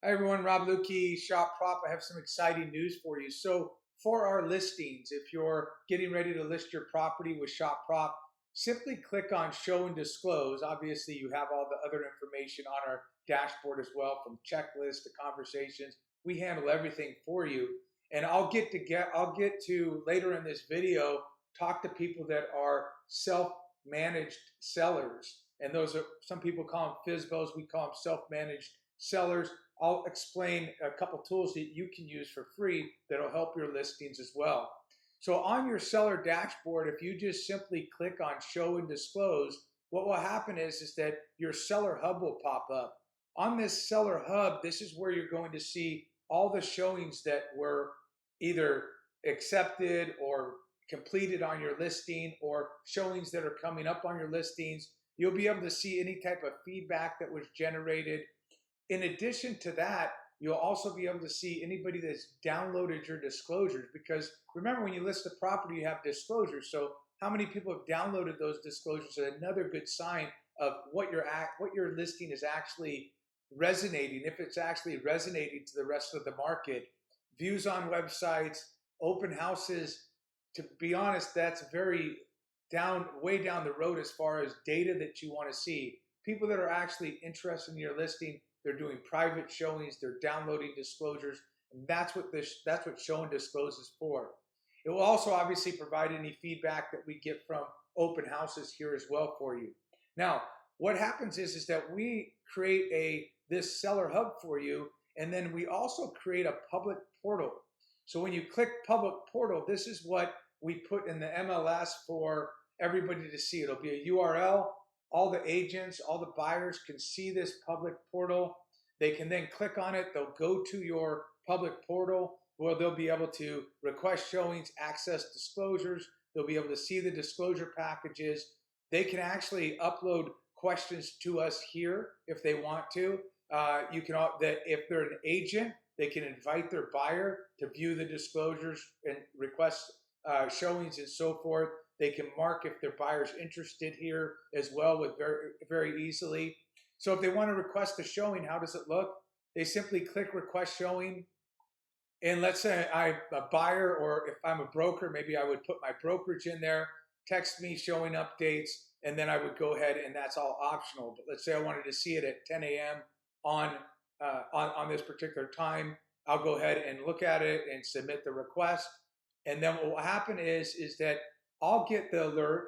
Hi everyone, Rob Lukey, Shop Prop. I have some exciting news for you. So for our listings, if you're getting ready to list your property with Shop Prop, simply click on Show and Disclose. Obviously, you have all the other information on our dashboard as well, from checklists to conversations. We handle everything for you. And I'll get to later in this video talk to people that are self-managed sellers. And those are, some people call them FSBOs, we call them self-managed sellers. I'll explain a couple tools that you can use for free that'll help your listings as well. So on your seller dashboard, if you just simply click on Show and Disclose, what will happen is that your seller hub will pop up. On this seller hub, this is where you're going to see all the showings that were either accepted or completed on your listing, or showings that are coming up on your listings. You'll be able to see any type of feedback that was generated. In addition to that, you'll also be able to see anybody that's downloaded your disclosures, because remember, when you list a property, you have disclosures. So how many people have downloaded those disclosures is another good sign of what your listing is actually resonating, if it's actually resonating to the rest of the market. Views on websites, open houses, to be honest, that's very way down the road as far as data that you want to see. People that are actually interested in your listing, they're doing private showings, they're downloading disclosures, and that's what Show and Disclose is for. It will also obviously provide any feedback that we get from open houses here as well for you. Now, what happens is that we create this seller hub for you, and then we also create a public portal. So when you click public portal, this is what we put in the MLS for everybody to see. It'll be a URL. All the agents, all the buyers can see this public portal. They can then click on it. They'll go to your public portal where they'll be able to request showings, access disclosures. They'll be able to see the disclosure packages. They can actually upload questions to us here if they want to. If they're an agent, they can invite their buyer to view the disclosures and request showings and so forth. They can mark if their buyer's interested here as well, with very easily. So if they want to request a showing, how does it look? They simply click request showing. And let's say I'm a buyer, or if I'm a broker, maybe I would put my brokerage in there, text me showing updates, and then I would go ahead, and that's all optional. But let's say I wanted to see it at 10 a.m. on this particular time. I'll go ahead and look at it and submit the request. And then what will happen is that I'll get the alert.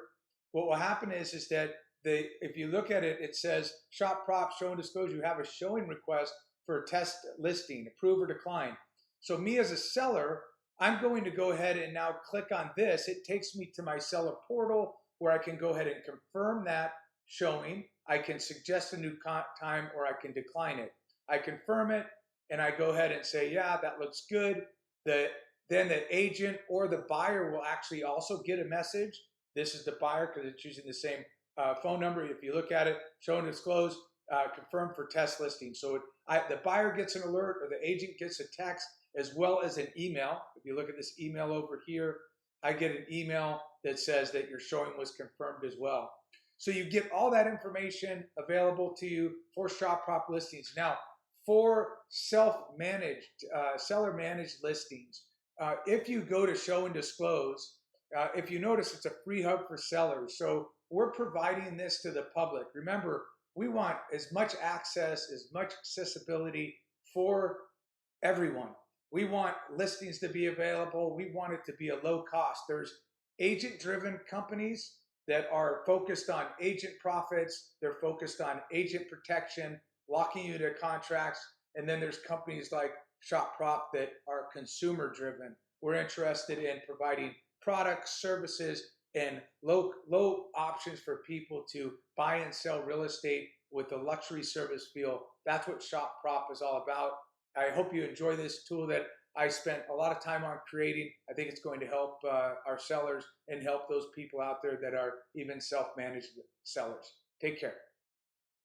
What will happen is that if you look at it, it says Shop Prop, Show and Disclose. You have a showing request for a test listing, approve or decline. So me as a seller, I'm going to go ahead and now click on this. It takes me to my seller portal where I can go ahead and confirm that showing. I can suggest a new time, or I can decline it. I confirm it and I go ahead and say, yeah, that looks good. Then the agent or the buyer will actually also get a message. This is the buyer because it's using the same phone number. If you look at it, Show and Disclose, confirm for test listing. So the buyer gets an alert, or the agent gets a text, as well as an email. If you look at this email over here, I get an email that says that your showing was confirmed as well. So you get all that information available to you for Shop Prop listings. Now, for self-managed, seller-managed listings, if you go to Show and Disclose, if you notice, it's a free hub for sellers. So we're providing this to the public. Remember, we want as much access, as much accessibility for everyone. We want listings to be available. We want it to be a low cost. There's agent-driven companies that are focused on agent profits. They're focused on agent protection, locking you to contracts. And then there's companies like Shop Prop that are consumer-driven. We're interested in providing products, services, and low options for people to buy and sell real estate with a luxury service feel. That's what Shop Prop is all about. I hope you enjoy this tool that I spent a lot of time on creating. I think it's going to help our sellers and help those people out there that are even self-managed sellers. Take care.